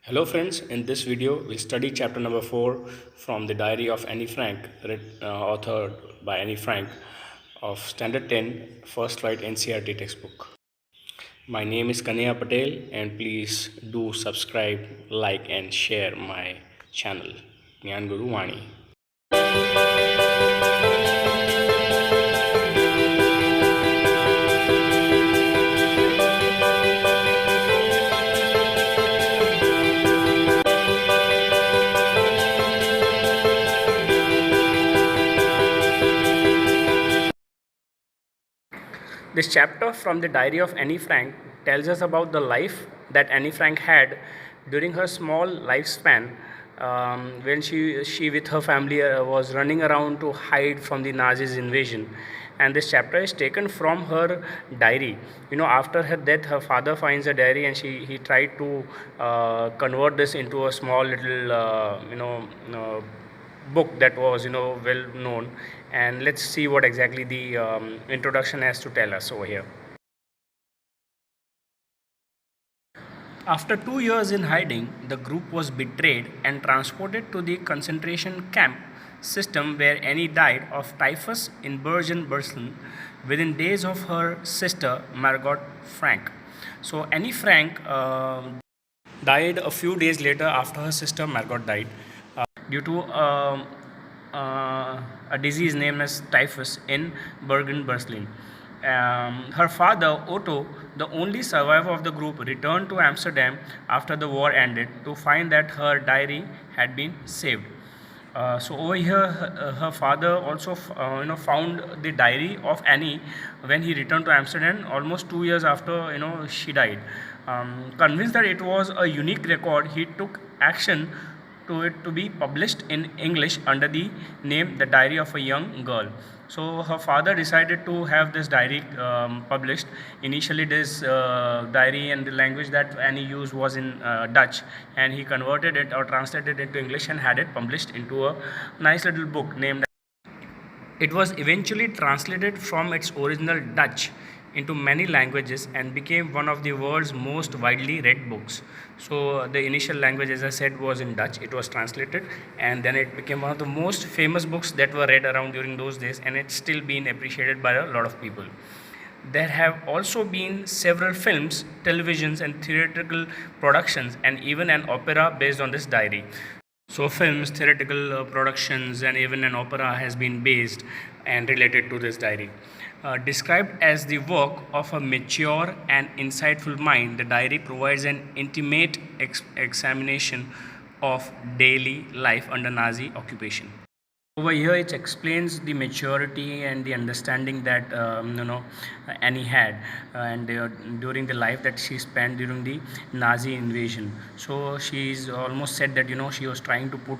Hello friends, in this video we'll study chapter number 4 from the diary of Annie Frank, authored by Annie Frank of Standard 10 First Right NCERT textbook. My name is Kanaya Patel and please do subscribe, like and share my channel, Gyan Guru Vani. This chapter from the diary of Annie Frank tells us about the life that Annie Frank had during her small lifespan when she with her family was running around to hide from the Nazis invasion. And this chapter is taken from her diary. After her death, her father finds a diary and he tried to convert this into a small little, book that was well known, and let's see what exactly the introduction has to tell us over here. After 2 years in hiding, the group was betrayed and transported to the concentration camp system where Annie died of typhus in Bergen-Belsen within days of her sister Margot Frank. So Annie Frank died a few days later after her sister Margot died due to a disease named as typhus in Bergen-Belsen. Her father, Otto, the only survivor of the group, returned to Amsterdam after the war ended to find that her diary had been saved. So over here, her father also found the diary of Annie when he returned to Amsterdam almost 2 years after she died. Convinced that it was a unique record, he took action to it to be published in English under the name The Diary of a Young Girl. So her father decided to have this diary published. Initially this diary and the language that Annie used was in Dutch, and he converted it or translated it into English and had it published into a nice little book named. It was eventually translated from its original Dutch into many languages and became one of the world's most widely read books. So the initial language, as I said, was in Dutch. It was translated and then it became one of the most famous books that were read around during those days, and it's still been appreciated by a lot of people. There have also been several films, televisions and theatrical productions, and even an opera based on this diary. So films, theatrical productions and even an opera has been based and related to this diary. Described as the work of a mature and insightful mind, the diary provides an intimate examination of daily life under Nazi occupation. Over here, it explains the maturity and the understanding that Annie had, and during the life that she spent during the Nazi invasion. So she's almost said that she was trying to put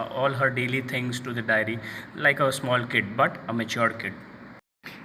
all her daily things to the diary like a small kid, but a matured kid.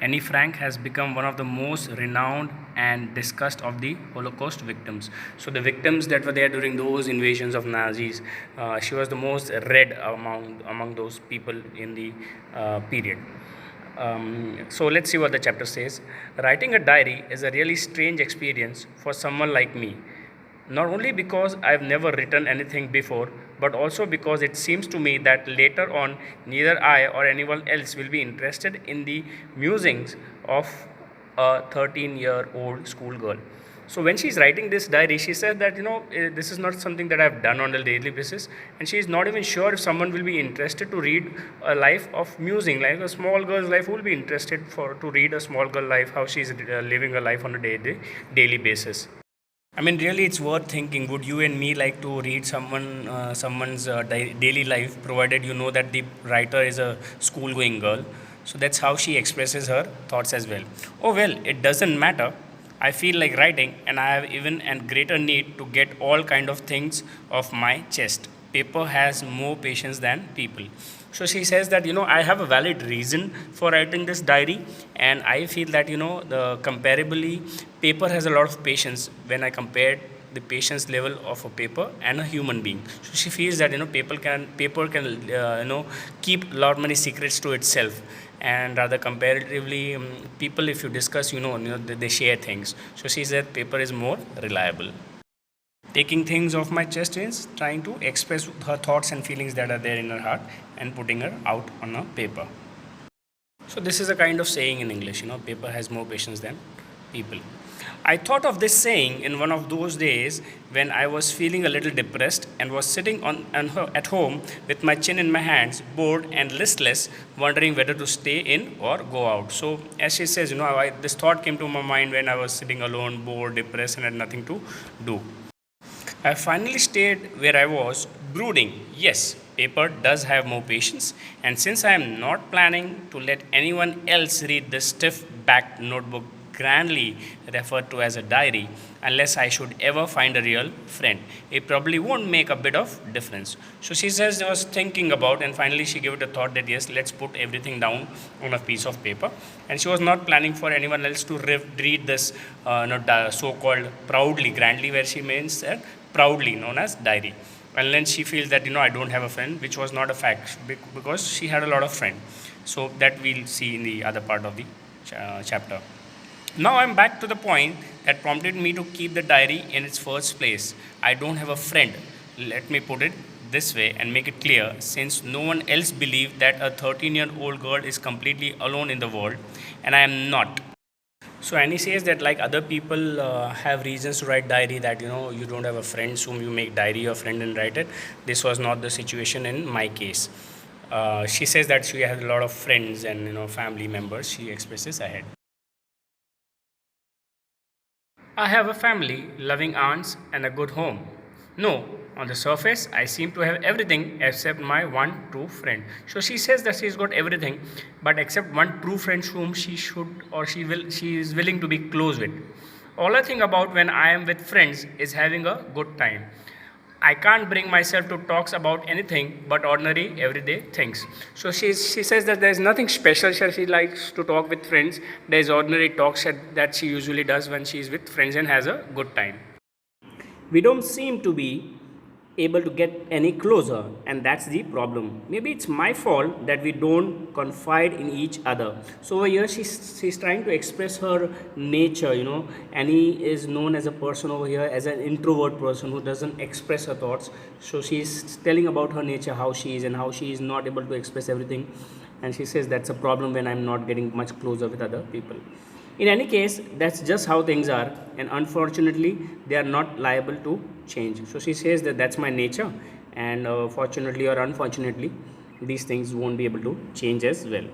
Annie Frank has become one of the most renowned and discussed of the Holocaust victims. So the victims that were there during those invasions of Nazis, she was the most read among those people in the period. So let's see what the chapter says. Writing a diary is a really strange experience for someone like me. Not only because I've never written anything before, but also because it seems to me that later on neither I or anyone else will be interested in the musings of a 13-year-old schoolgirl. So when she's writing this diary, she says that this is not something that I've done on a daily basis, and she is not even sure if someone will be interested to read a life of musing, like a small girl's life. Who will be interested to read a small girl life, how she's living a life on a daily basis. I mean, really, it's worth thinking. Would you and me like to read someone's daily life, provided you know that the writer is a school-going girl? So that's how she expresses her thoughts as well. Oh well, it doesn't matter. I feel like writing, and I have even a greater need to get all kind of things off my chest. Paper has more patience than people. So she says that I have a valid reason for writing this diary, and I feel that the comparably paper has a lot of patience when I compared the patience level of a paper and a human being. So she feels that paper can keep a lot many secrets to itself, and rather comparatively people, if you discuss they share things. So she said paper is more reliable. taking things off my chest means trying to express her thoughts and feelings that are there in her heart and putting her out on a paper. So this is a kind of saying in English, paper has more patience than people. I thought of this saying in one of those days when I was feeling a little depressed and was sitting at home with my chin in my hands, bored and listless, wondering whether to stay in or go out. So, as she says, this thought came to my mind when I was sitting alone, bored, depressed, and had nothing to do. I finally stayed where I was, brooding. Yes, paper does have more patience, and since I am not planning to let anyone else read this stiff backed notebook grandly referred to as a diary, unless I should ever find a real friend, it probably won't make a bit of difference. So she says I was thinking about, and finally she gave it a thought that yes, let's put everything down on a piece of paper. And she was not planning for anyone else to read this so-called proudly, grandly, where she means that proudly known as diary. And then she feels that I don't have a friend, which was not a fact because she had a lot of friends. So that we'll see in the other part of the chapter. Now I'm back to the point that prompted me to keep the diary in its first place. I don't have a friend. Let me put it this way and make it clear, since no one else believes that a 13-year-old girl is completely alone in the world, and I am not. So Annie says that like other people have reasons to write diary, that you don't have a friend whom you make diary your friend and write it. This was not the situation in my case. She says that she has a lot of friends and family members. She expresses ahead. I have a family, loving aunts, and a good home. No, on the surface, I seem to have everything except my one true friend. So she says that she's got everything, but except one true friend whom she is willing to be close with. All I think about when I am with friends is having a good time. I can't bring myself to talk about anything but ordinary everyday things. So she says that there's nothing special that she likes to talk with friends. There's ordinary talks that she usually does when she's with friends and has a good time. We don't seem to be able to get any closer, and that's the problem. Maybe it's my fault that we don't confide in each other. So over here she's trying to express her nature. Annie is known as a person over here as an introvert person who doesn't express her thoughts. So she's telling about her nature, how she is and how she is not able to express everything, and she says that's a problem when I'm not getting much closer with other people. In any case, that's just how things are, and unfortunately, they are not liable to change. So she says that that's my nature, and fortunately or unfortunately, these things won't be able to change as well.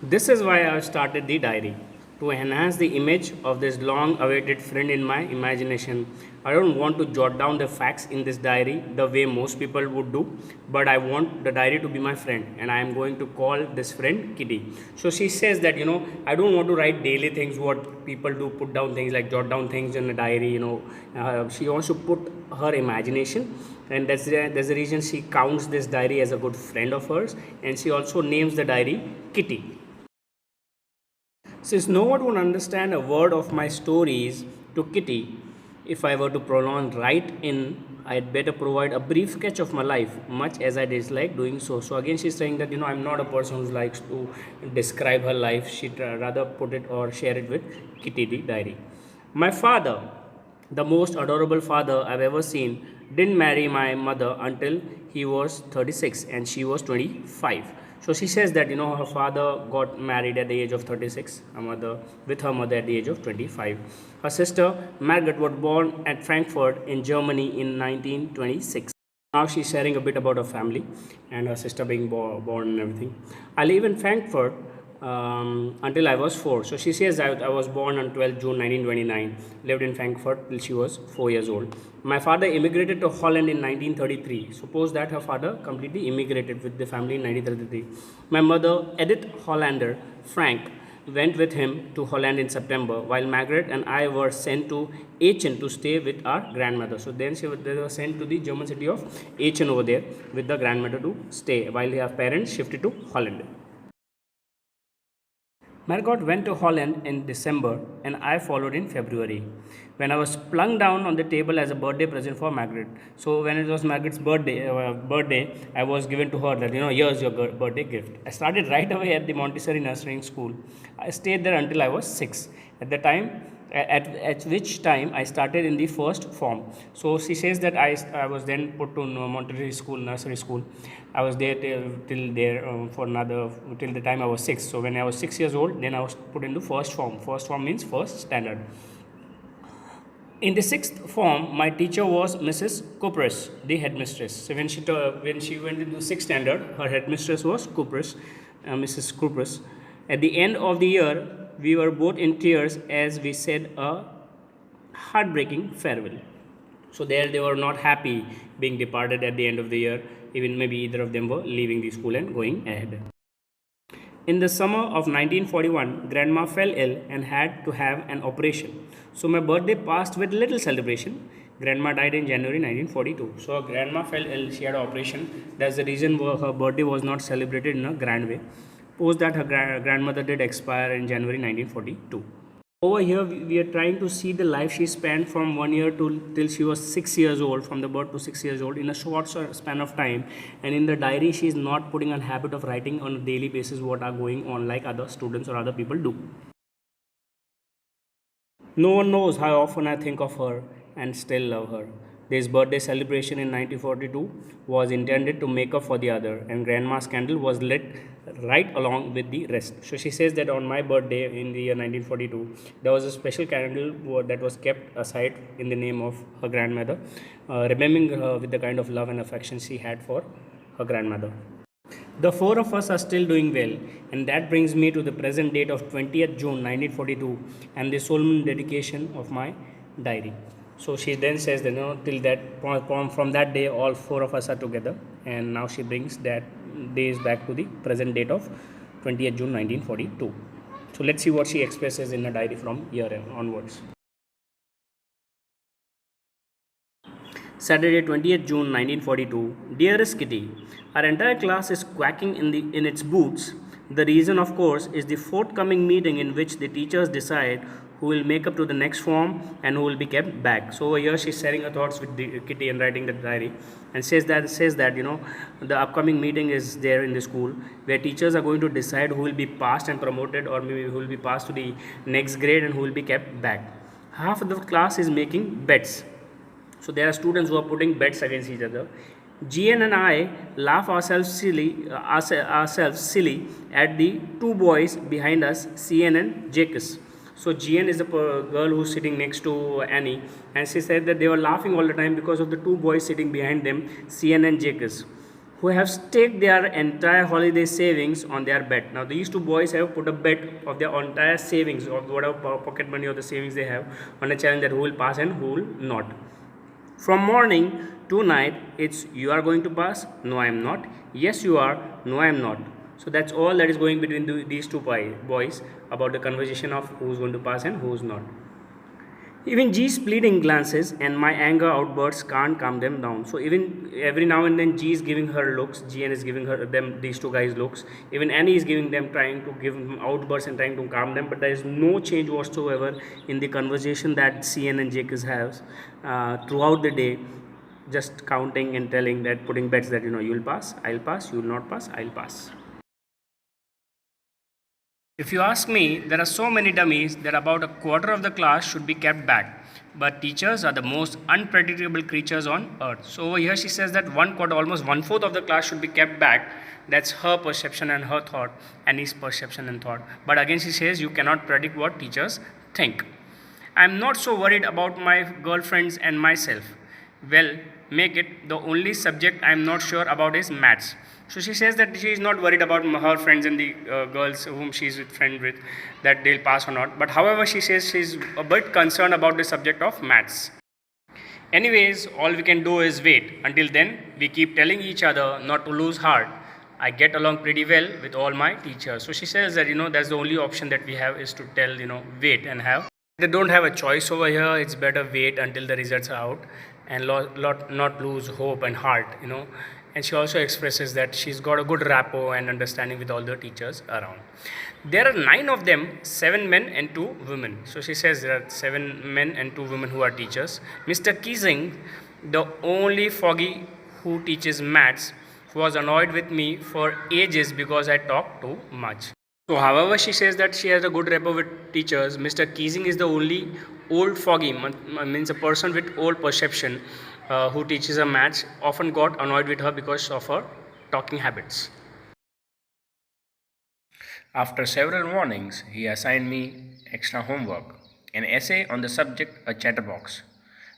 This is why I started the diary, to enhance the image of this long awaited friend in my imagination. I don't want to jot down the facts in this diary the way most people would do, but I want the diary to be my friend, and I am going to call this friend Kitty. So she says that I don't want to write daily things what people do, put down things like jot down things in a diary. She wants to put her imagination, and that's the reason she counts this diary as a good friend of hers, and she also names the diary Kitty. Since no one would understand a word of my stories to Kitty, if I were to prolong write in, I'd better provide a brief sketch of my life, much as I dislike doing so. So again, she's saying that I'm not a person who likes to describe her life. She'd rather put it or share it with Kitty the diary. My father, the most adorable father I've ever seen, didn't marry my mother until he was 36 and she was 25. So she says that her father got married at the age of 36, her mother at the age of 25. Her sister Margaret was born at Frankfurt in Germany in 1926. Now she's sharing a bit about her family and her sister being born and everything. I live in Frankfurt until I was 4. So she says I was born on 12 June 1929, lived in Frankfurt till she was 4 years old. My father immigrated to Holland in 1933. Suppose that her father completely immigrated with the family in 1933. My mother, Edith Hollander Frank, went with him to Holland in September, while Margaret and I were sent to Aachen to stay with our grandmother. So then they were sent to the German city of Aachen over there with the grandmother to stay, while her parents shifted to Holland. Margot went to Holland in December and I followed in February, when I was flung down on the table as a birthday present for Margaret. So when it was Margaret's birthday, I was given to her that, here's your birthday gift. I started right away at the Montessori nursery school. I stayed there until I was 6. At the time, at which time I started in the first form. So she says that I was then put to Montessori school, nursery school. I was there till there for another till the time I was 6. So when I was 6 years old, then I was put into first form. First form means first standard. In the sixth form, my teacher was Mrs. Kupris, the headmistress. So when she went into sixth standard, her headmistress was Kupris, Mrs. Kupris. At the end of the year, we were both in tears as we said a heartbreaking farewell. So there they were not happy being departed at the end of the year. Even maybe either of them were leaving the school and going ahead. In the summer of 1941, Grandma fell ill and had to have an operation. So my birthday passed with little celebration. Grandma died in January 1942. So her grandma fell ill, she had an operation. That's the reason her birthday was not celebrated in a grand way. Post that her grandmother did expire in January 1942. Over here, we are trying to see the life she spent from 1 year till she was 6 years old, from the birth to 6 years old, in a short span of time. And in the diary, she is not putting a habit of writing on a daily basis what are going on like other students or other people do. No one knows how often I think of her and still love her. This birthday celebration in 1942 was intended to make up for the other, and Grandma's candle was lit right along with the rest. So she says that on my birthday in the year 1942, there was a special candle that was kept aside in the name of her grandmother, remembering her with the kind of love and affection she had for her grandmother. The four of us are still doing well, and that brings me to the present date of 20th June 1942 and the solemn dedication of my diary. So she then says that till that from that day all four of us are together, and now she brings that days back to the present date of 20th June 1942. So let's see what she expresses in her diary from here onwards. Saturday, 20th June 1942. Dearest Kitty, our entire class is quacking in its boots. The reason, of course, is the forthcoming meeting in which the teachers decide who will make up to the next form and who will be kept back. So over here she's sharing her thoughts with the Kitty and writing the diary, and says that the upcoming meeting is there in the school where teachers are going to decide who will be passed and promoted, or maybe who will be passed to the next grade and who will be kept back. Half of the class is making bets. So there are students who are putting bets against each other. GN and I laugh ourselves silly at the two boys behind us, CN and Jacques. So GN is the girl who's sitting next to Annie, and she said that they were laughing all the time because of the two boys sitting behind them, CN and Jacques, who have staked their entire holiday savings on their bet. Now these two boys have put a bet of their entire savings, of whatever pocket money or the savings they have, on a challenge that who will pass and who will not. From morning to night, it's you are going to pass, no I am not, yes you are, no I am not. So that's all that is going between these two boys about the conversation of who's going to pass and who's not. Even G's pleading glances and my anger outbursts can't calm them down. So even every now and then G is giving her looks, GN is giving these two guys looks. Even Annie is giving them, trying to give them outbursts and trying to calm them. But there is no change whatsoever in the conversation that CN and Jacques have throughout the day. Just counting and telling that, putting bets that you'll pass, I'll pass, you'll not pass, I'll pass. If you ask me, there are so many dummies that about a quarter of the class should be kept back. But teachers are the most unpredictable creatures on earth. So over here she says that one quarter, almost 1/4 of the class should be kept back. That's her perception and her thought, and his perception and thought. But again she says you cannot predict what teachers think. I'm not so worried about my girlfriends and myself. Well, make it. The only subject I'm not sure about is maths. So she says that she is not worried about her friends and the girls whom she is friend with, that they'll pass or not. But however, she says she's a bit concerned about the subject of maths. Anyways, all we can do is wait. Until then, we keep telling each other not to lose heart. I get along pretty well with all my teachers. So she says that that's the only option that we have is to tell wait and have. They don't have a choice over here. It's better wait until the results are out and not lose hope and heart. And she also expresses that she's got a good rapport and understanding with all the teachers around. There are 9 of them, 7 men and 2 women. So she says there are 7 men and 2 women who are teachers. Mr. Keesing, the only foggy who teaches maths, was annoyed with me for ages because I talk too much. So, however, she says that she has a good rapport with teachers. Mr. Keesing is the only old foggy, means a person with old perception who teaches her maths, often got annoyed with her because of her talking habits. After several warnings, he assigned me extra homework, an essay on the subject, a chatterbox.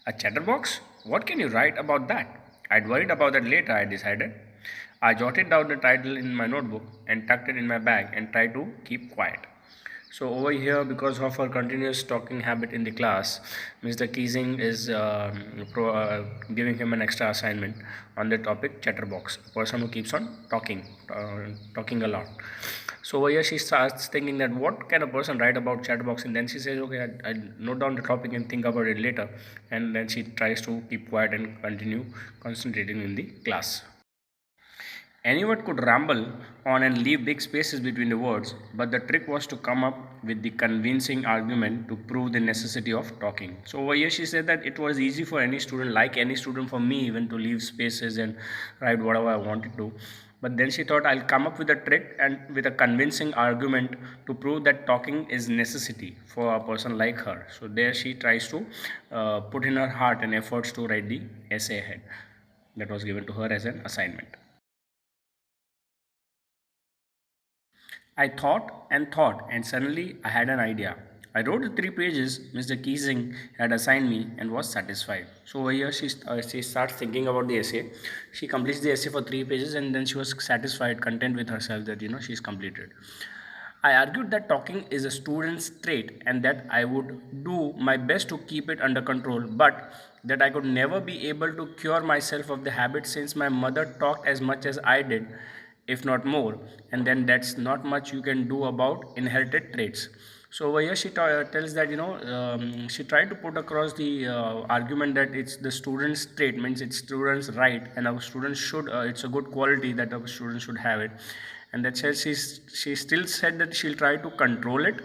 A chatterbox? What can you write about that? I'd worried about that later, I decided. I jotted down the title in my notebook and tucked it in my bag and tried to keep quiet. So over here, because of her continuous talking habit in the class, Mr. Keesing is giving him an extra assignment on the topic chatterbox, a person who keeps on talking a lot. So over here, she starts thinking that what can a person write about chatterbox, and then she says, okay, I'll note down the topic and think about it later, and then she tries to keep quiet and continue concentrating in the class. Anyone could ramble on and leave big spaces between the words, but the trick was to come up with the convincing argument to prove the necessity of talking. So over here she said that it was easy for any student, like any student for me even, to leave spaces and write whatever I wanted to. But then she thought I'll come up with a trick and with a convincing argument to prove that talking is necessity for a person like her. So there she tries to put in her heart and efforts to write the essay ahead that was given to her as an assignment. I thought, and suddenly I had an idea. I wrote the 3 pages Mr. Keesing had assigned me and was satisfied. So over here she starts thinking about the essay. She completes the essay for 3 pages and then she was satisfied, content with herself that she's completed. I argued that talking is a student's trait and that I would do my best to keep it under control, but that I could never be able to cure myself of the habit since my mother talked as much as I did, if not more, and then that's not much you can do about inherited traits. So over here she tells that she tried to put across the argument that it's the student's trait, means it's student's right, and our students should it's a good quality that our students should have it, and that says she still said that she'll try to control it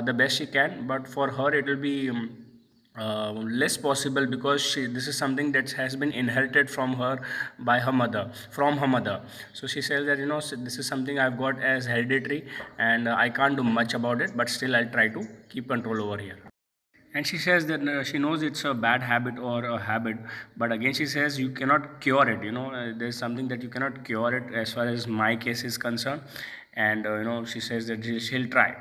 the best she can, but for her it will be less possible because this is something that has been inherited from her by her mother from her mother. So she says that this is something I've got as hereditary, and I can't do much about it, but still I'll try to keep control over here. And she says that she knows it's a bad habit or a habit, but again she says you cannot cure it. There's something that you cannot cure it as far as my case is concerned, and she says that she'll try.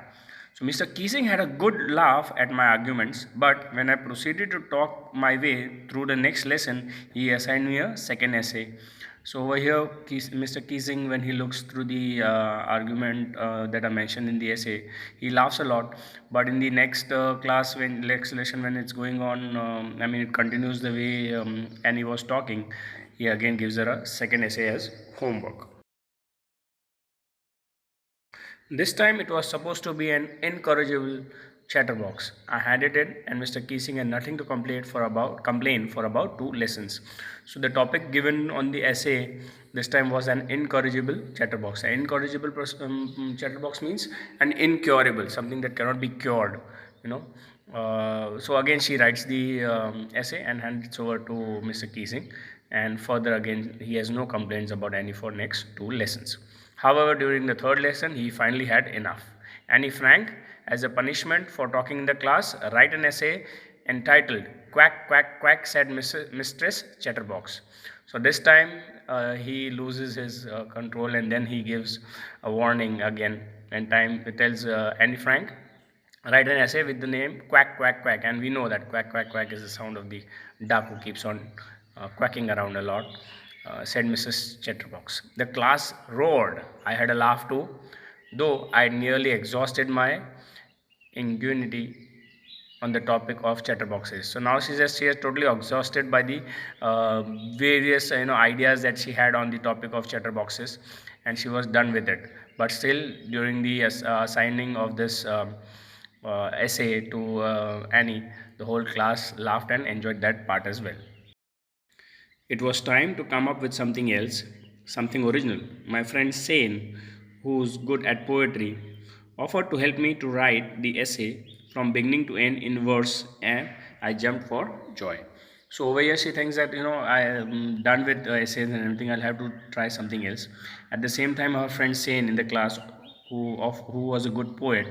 So Mr. Keesing had a good laugh at my arguments, but when I proceeded to talk my way through the next lesson, he assigned me a second essay. So over here, Mr. Keesing, when he looks through the argument that I mentioned in the essay, he laughs a lot. But in the next next lesson, when it's going on, it continues the way Annie was talking. He again gives her a second essay as homework. This time it was supposed to be an incorrigible chatterbox. I handed it, and Mr. Keesing had nothing to complain for about 2 lessons. So the topic given on the essay this time was an incorrigible chatterbox. An incorrigible chatterbox means an incurable, something that cannot be cured. You know. So again, she writes the essay and hands it over to Mr. Keesing, and further again, he has no complaints about any for next 2 lessons. However, during the third lesson, he finally had enough. Annie Frank, as a punishment for talking in the class, write an essay entitled "Quack Quack Quack," said Mistress Chatterbox. So this time he loses his control, and then he gives a warning again. And time it tells Annie Frank, write an essay with the name Quack Quack Quack, and we know that Quack Quack Quack is the sound of the duck who keeps on quacking around a lot, said Mrs. Chatterbox. The class roared. I had a laugh too, though I nearly exhausted my ingenuity on the topic of chatterboxes. So now she is totally exhausted by the various ideas that she had on the topic of chatterboxes, and she was done with it. But still, during the assigning of this essay to Annie, the whole class laughed and enjoyed that part as well. It was time to come up with something else, something original. My friend Sane, who's good at poetry, offered to help me to write the essay from beginning to end in verse, and I jumped for joy. So over here, she thinks that I am done with essays and everything. I'll have to try something else. At the same time, her friend Sane in the class who was a good poet,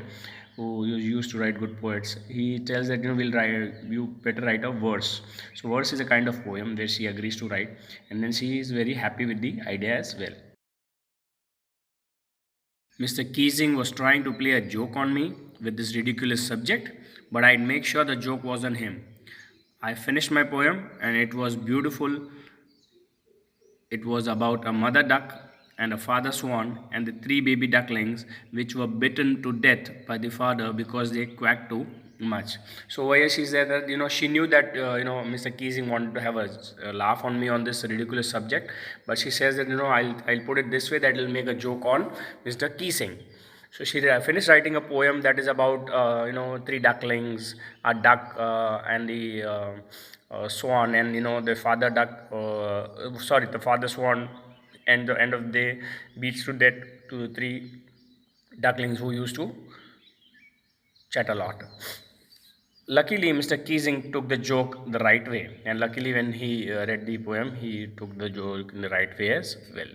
who used to write good poets. He tells that you better write a verse. So verse is a kind of poem where she agrees to write, and then she is very happy with the idea as well. Mr. Keesing was trying to play a joke on me with this ridiculous subject, but I'd make sure the joke was on him. I finished my poem and it was beautiful. It was about a mother duck and a father swan and the three baby ducklings which were bitten to death by the father because they quacked too much. So why she said that she knew that Mr. Keesing wanted to have a laugh on me on this ridiculous subject, but she says that I'll put it this way, that will make a joke on Mr. Keesing. So she finished writing a poem that is about three ducklings, a duck and the swan, and the father duck. Sorry, the father swan, and the end of the day beats to death to the three ducklings who used to chat a lot. Luckily, Mr. Keesing took the joke the right way, and luckily, when he read the poem, he took the joke in the right way as well.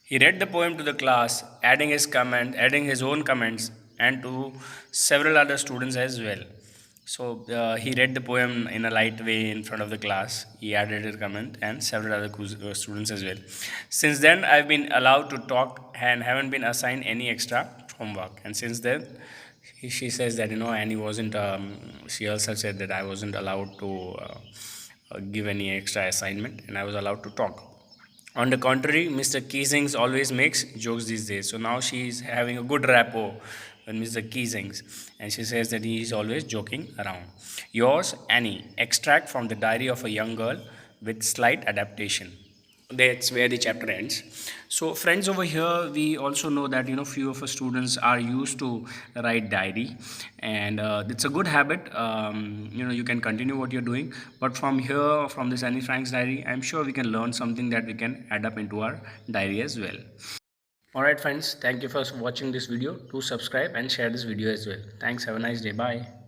He read the poem to the class, adding his own comments, and to several other students as well. So he read the poem in a light way in front of the class. He added a comment and several other students as well. Since then, I've been allowed to talk and haven't been assigned any extra homework. And since then, she says that Annie wasn't. She also said that I wasn't allowed to give any extra assignment, and I was allowed to talk. On the contrary, Mr. Keesings always makes jokes these days. So now she is having a good rapport with Mr. Keesings, and she says that he is always joking around. Yours, Annie, extract from the diary of a young girl with slight adaptation. That's where the chapter ends. So friends, over here we also know that few of our students are used to write diary, and it's a good habit. You can continue what you're doing, but from here, from this Annie Frank's diary, I'm sure we can learn something that we can add up into our diary as well. Alright friends, thank you for watching this video. Do subscribe and share this video as well. Thanks, have a nice day. Bye.